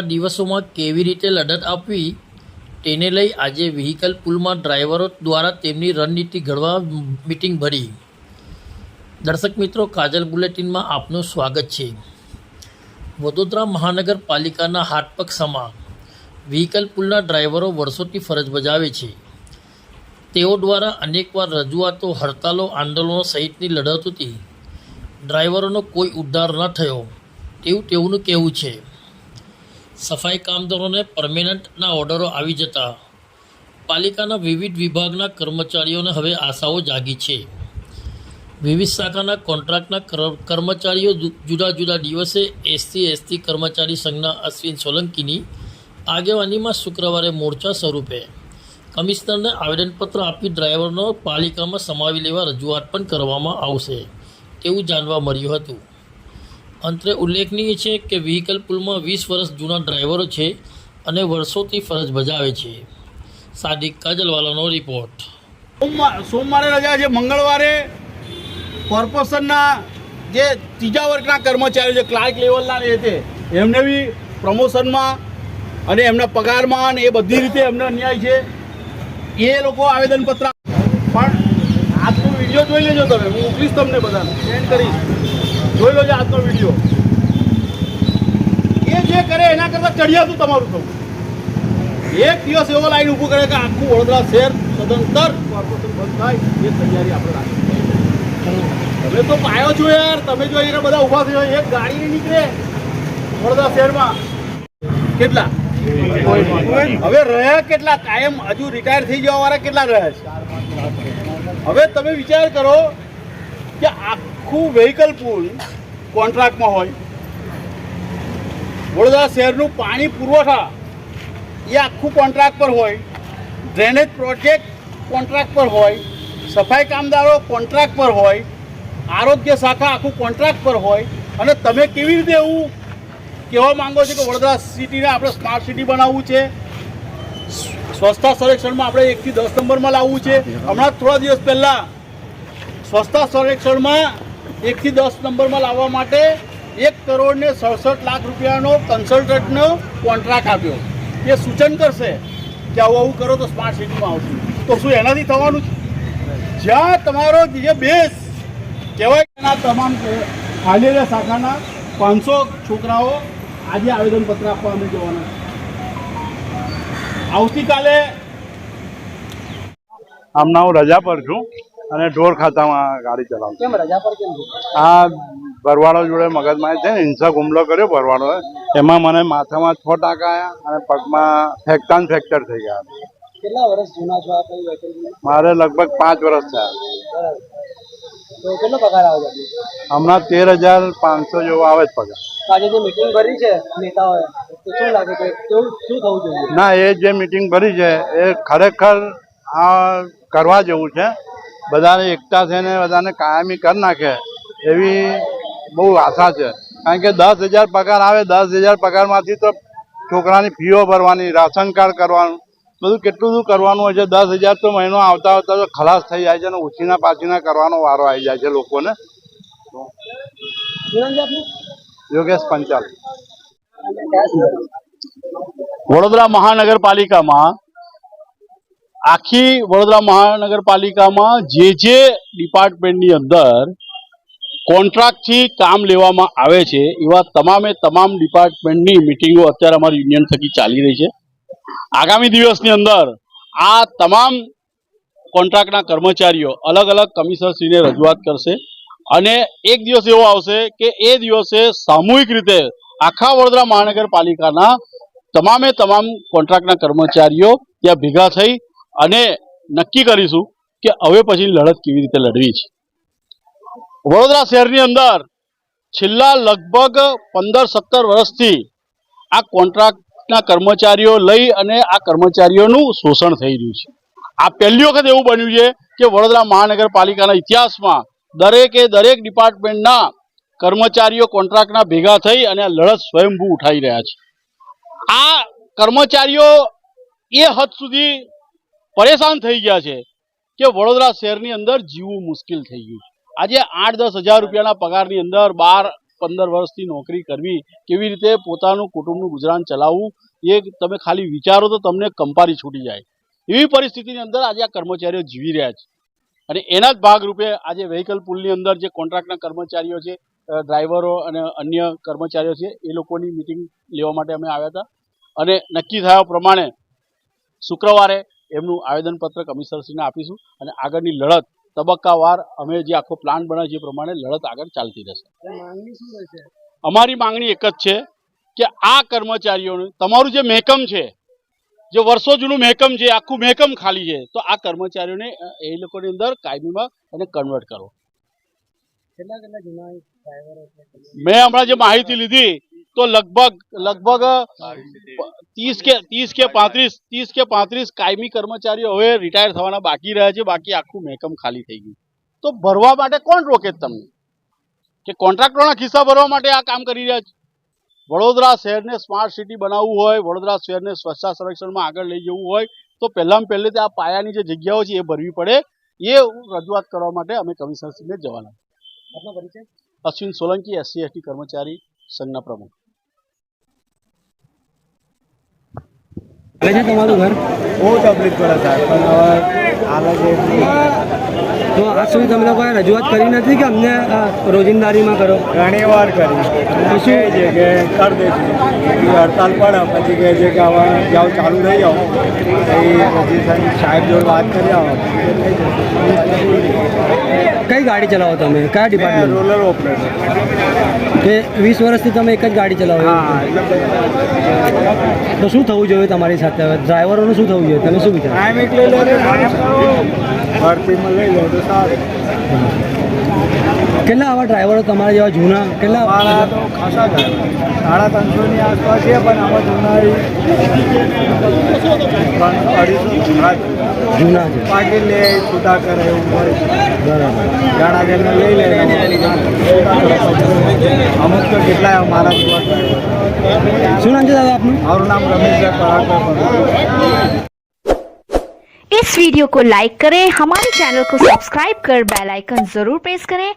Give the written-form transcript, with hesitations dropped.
આવનારા દિવસોમાં કેવી રીતે લડત આપવી તેને લઈ આજે વ્હીકલ પુલમાં ડ્રાઈવરો દ્વારા તેમની રણનીતિ ઘડવા મીટિંગ ભરી। દર્શક મિત્રો, કાજલ બુલેટિનમાં આપનું સ્વાગત છે। વડોદરા મહાનગરપાલિકાના હાથપગ સમા વ્હીકલ પુલના ડ્રાઈવરો વર્ષોથી ફરજ બજાવે છે। તેઓ દ્વારા અનેકવાર રજૂઆતો, હડતાલો, આંદોલનો સહિતની લડતોથી ડ્રાઈવરોનો કોઈ ઉદ્ધાર ન થયો તેવું તેઓનું કહેવું છે। સફાઈ કામદારોને પરમેનન્ટના ઓર્ડરો આવી જતા પાલિકાના વિવિધ વિભાગના કર્મચારીઓને હવે આશાઓ જાગી છે। વિવિધ શાખાના કોન્ટ્રાક્ટના કર્મચારીઓ જુદા જુદા દિવસે એસટી કર્મચારી સંઘના અશ્વિન સોલંકીની આગેવાનીમાં શુક્રવારે મોરચા સ્વરૂપે કમિશનરને આવેદનપત્ર આપી ડ્રાઈવરનો પાલિકામાં સમાવી લેવા રજૂઆત પણ કરવામાં આવશે તેવું જાણવા મળ્યું હતું। અંતે ઉલ્લેખનીય છે કે વ્હીકલ પુલમાં 20 વર્ષ જૂના ડ્રાઈવરો છે અને વર્ષોથી ફરજ બજાવે છે। સાદિક કાજલવાલાનો રિપોર્ટ। સોમવારે રજા છે, મંગળવારે કોર્પોરેશનના જે ત્રીજા વર્ગના કર્મચારીઓ છે, ક્લાર્ક લેવલના એ છે, એમને બી પ્રમોશનમાં અને એમના પગારમાં અને એ બધી રીતે એમને અન્યાય છે। એ લોકો આવેદનપત્ર પણ આજનો વિડીયો જોઈ લેજો, તમે હું મોકલીશ તમને બધાને સેન્ડ કરીશ, જોઈ લેજો આજનો વિડીયો। એ જે કરે એના કરતાં ચડિયાતું તમારું થવું। એક દિવસ એવો લાઈન ઊભું કરે કે આખું વડોદરા શહેર સદંતર કોર્પોરેશન બંધ થાય એ તૈયારી આપણે રાખી। તમે તો પાયો છો યાર, તમે જો અહીંયા બધા ઊભા થયો, એક ગાડી નહીં નીકળે વડોદરા શહેરમાં। કેટલા હવે રહ્યા, કેટલા કાયમ હજુ રિટાયર થઈ જવા વાળા કેટલા રહ્યા છે? હવે તમે વિચાર કરો કે આખું વ્હીકલ પુલ કોન્ટ્રાક્ટમાં હોય, વડોદરા શહેરનું પાણી પુરવઠા એ આખું કોન્ટ્રાક્ટ પર હોય, ડ્રેનેજ પ્રોજેક્ટ કોન્ટ્રાક્ટ પર હોય, સફાઈ કામદારો કોન્ટ્રાક્ટ પર હોય, આરોગ્ય શાખા આખું કોન્ટ્રાક્ટ પર હોય, અને તમે કેવી રીતે એવું કહેવા માંગો છો કે વડોદરા સિટીને આપણે સ્માર્ટ સિટી બનાવવું છે, સ્વચ્છતા સર્વેક્ષણમાં આપણે 1 થી 10 નંબરમાં લાવવું છે। હમણાં થોડા દિવસ પહેલાં સ્વચ્છતા સર્વેક્ષણમાં 1 થી 10 નંબરમાં લાવવા માટે 1,67,00,000 રૂપિયાનો કન્સલ્ટન્ટનો કોન્ટ્રાક્ટ આપ્યો। એ સૂચન કરશે કે આવું કરો તો સ્માર્ટ સિટીમાં આવશું, તો શું એનાથી થવાનું છે? જ્યાં તમારો જે બેઝ કહેવાય એના તમામ ખાલી શાખાના 500 છોકરાઓ આજે આવેદનપત્ર આપવા અમે જવાના છે। આવતીકાલે હમણાં હું રજા પર છું અને ઢોર ખાતામાં ગાડી ચલાવું। કેમ રજા પર કેમ છે? આ ભરવાડો જોડે મગજમાં છે ને, હિંસક હુમલો કર્યો ભરવાડોએ, એમાં મને માથામાં 6 ટાંકા આવ્યા અને પગમાં ફ્રેક્ચર થઈ ગયા। કેટલા વર્ષ જૂના છો આ કઈ વેહિકલ? મારે લગભગ 5 વર્ષ થયા। તો કેટલો પગાર આવે છે? હમણાં 13,500 જેવો આવે જ પગાર। આજે જે મીટિંગ ભરી છે નેતાઓએ, તો શું લાગે છે કેવું શું થવું જોઈએ? ના, એ જે મીટિંગ ભરી છે એ ખરેખર આ કરવા જેવું છે। બધાને એકતા થઈને બધાને કાયમી કરી નાખે એવી બહુ આશા છે। કારણ કે 10,000 પગાર આવે, 10,000 પગારમાંથી તો છોકરાની ફીઓ ભરવાની, રાશન કાર્ડ કરવાનું, બધું કેટલું બધું કરવાનું હોય છે। 10,000 તો મહિનો આવતા આવતા તો ખલાસ થઈ જાય છે અને ઉછીના પાછીના કરવાનો વારો આવી જાય છે લોકોને। યોગેશ પંચાલ। વડોદરા મહાનગરપાલિકામાં આખી વડોદરા મહાનગરપાલિકામાં જે ડિપાર્ટમેન્ટની અંદર કોન્ટ્રાક્ટથી કામ લેવામાં આવે છે એવા તમામ ડિપાર્ટમેન્ટની મિટિંગો અત્યારે અમારી યુનિયન થકી ચાલી રહી છે। આગામી દિવસની અંદર આ તમામ કોન્ટ્રાક્ટના કર્મચારીઓ અલગ અલગ કમિશનરશ્રીને રજૂઆત કરશે અને એક દિવસ એવો આવશે કે એ દિવસે સામૂહિક રીતે આખા વડોદરા મહાનગરપાલિકાના તમામ કોન્ટ્રાક્ટના કર્મચારીઓ ત્યાં ભેગા થઈ અને નક્કી કરીશું કે હવે પછી લડત કેવી રીતે લડવી છે। વડોદરા શહેરની અંદર છેલ્લા લગભગ 15-17 વર્ષથી આ કોન્ટ્રાક્ટના કર્મચારીઓ લઈ અને આ કર્મચારીઓનું શોષણ થઈ રહ્યું છે। આ પહેલી વખત એવું બન્યું છે કે વડોદરા મહાનગરપાલિકાના ઇતિહાસમાં દરેક ડિપાર્ટમેન્ટના કર્મચારીઓ કોન્ટ્રાક્ટના ભેગા થઈ અને આ લડત સ્વયંભૂ ઉઠાવી રહ્યા છે। આ કર્મચારીઓ એ હદ સુધી પરેશાન થઈ ગયા છે કે વડોદરા શહેરની અંદર જીવવું મુશ્કેલ થઈ ગયું છે। આજે 8-10 હજાર રૂપિયાના પગારની અંદર 12 15 વર્ષથી નોકરી કરવી, કેવી રીતે પોતાનું કુટુંબનું ગુજરાન ચલાવવું, એ તમે ખાલી વિચારો તો તમને કંપારી છૂટી જાય. એવી પરિસ્થિતિની અંદર આજે આ કર્મચારીઓ જીવી રહ્યા છે. અને એના જ ભાગરૂપે આજે વેહિકલ પુલની અંદર જે કોન્ટ્રાક્ટના કર્મચારીઓ છે, ડ્રાઈવરો અને અન્ય કર્મચારીઓ છે, એ લોકોની મિટિંગ લેવા માટે અમે આવ્યા હતા. અને નક્કી થયા પ્રમાણે શુક્રવારે એમનું આવેદનપત્ર કમિશનરશ્રીને આપીશું અને આગળની લડત તબક્કાવાર અમે જે આખો પ્લાન બનાવ્યો છે એ પ્રમાણે લડત આગળ ચાલતી રહેશે. અમારી માંગણી એક જ છે કે આ કર્મચારીઓને તમારું જે મહેકમ છે, જે વર્ષો જૂનું મહેકમ છે, આખું મહેકમ ખાલી છે, તો આ કર્મચારીઓને એ લોકોની અંદર કાયમીમાં એને કન્વર્ટ કરો. મેં હમણાં જે માહિતી લીધી તો લગભગ 30 કે 35 કાયમી કર્મચારીઓ હવે રિટાયર થવાના બાકી રહ્યા છે. બાકી આખું મહેકમ ખાલી થઈ ગયું. તો ભરવા માટે કોણ રોકે તમને? કે કોન્ટ્રાક્ટરોના ખિસ્સા ભરવા માટે આ કામ કરી રહ્યા છે? વડોદરા શહેરને સ્માર્ટ સિટી બનાવવું હોય, વડોદરા શહેરને સ્વચ્છતા સંરક્ષણમાં આગળ લઈ જવું હોય તો પહેલે આ પાયાની જે જગ્યાઓ છે એ ભરવી પડે. એ રજૂઆત કરવા માટે અમે કમિશનરશ્રીને જવાના. અશ્વિન સોલંકી, SC/ST કર્મચારી સંઘના પ્રમુખ. તમારું ઘર બહુ તકલીફ પડે સાહેબ, પણ હવે હાલ જ તો આજ સુધી તમે લોકોએ રજૂઆત કરી નથી કે અમને રોજિંદારીમાં કરો? ઘણી વાર કરી કહે છે કે કરી દઈશું, એવી હડતાલ પડે પછી કહે છે કે હવે જાઓ ચાલુ થઈ જાઓ, પછી સાહેબ જોડે વાત કરી આવો. કઈ ગાડી ચલાવો તમે? કયા ડિપાર્ટમેન્ટ? Roller operator. કે 20 વર્ષથી તમે એક જ ગાડી ચલાવો? હા, એટલે તો શું થવું જોઈએ તમારી સાથે? હવે ડ્રાઈવરોનું શું થવું જોઈએ? તમે શું વિચારો? ટાઈમ એટલે લે ભરતીમાં લઈ લો તો સારું. કેટલા આવા ડ્રાઈવરો તમારા જેવા જૂના કેટલા? મારા તો ખાસા થાય, 350ની આસપાસ છે, પણ આમાં જૂના 250 જૂના છે. પાટી લે છૂટા કરે એવું હોય. બરાબર. ઘણા જણને લઈ લે અમુક તો કેટલાય મારા જેવા થાય. શું નામ છે દાદા આપનું? મારું નામ રમેશભાઈ પરાગભાઈ. इस वीडियो को लाइक करें, हमारे चैनल को सब्सक्राइब कर बेल आइकन जरूर प्रेस करें